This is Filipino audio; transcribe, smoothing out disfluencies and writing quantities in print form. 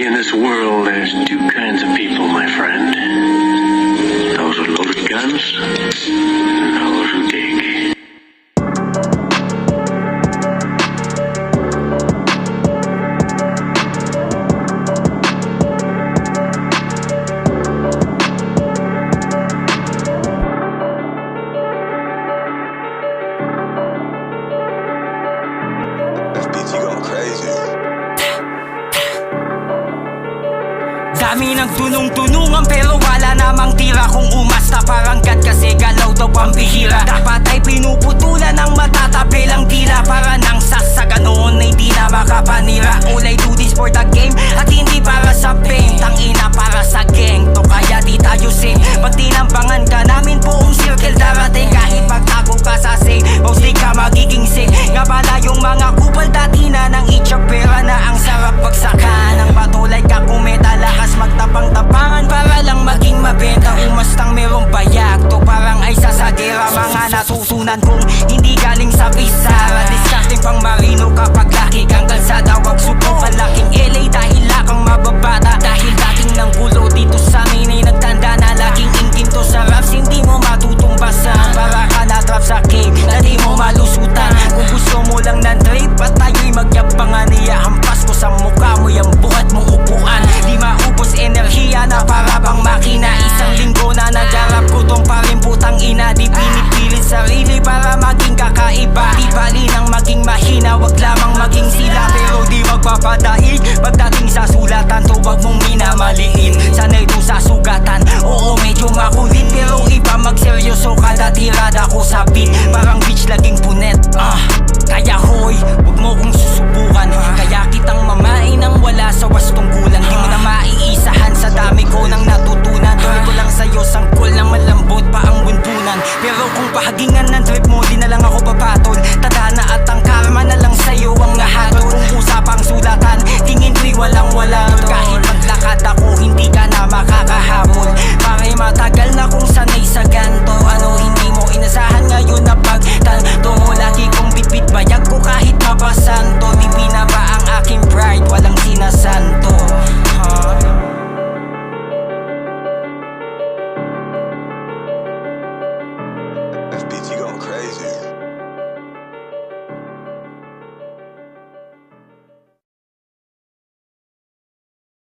In this world, there's two kinds of people, my friend. Those with loaded guns, and those who dig. FBG going crazy. Dami ng tunong-tunungan pero wala namang tira. Kung umasta parang gat kasi galaw daw pambihira. Dapat ay pinuputulan ng matatapilang dila para nang sasaga noon ay di na makapanira. All I do this for the game at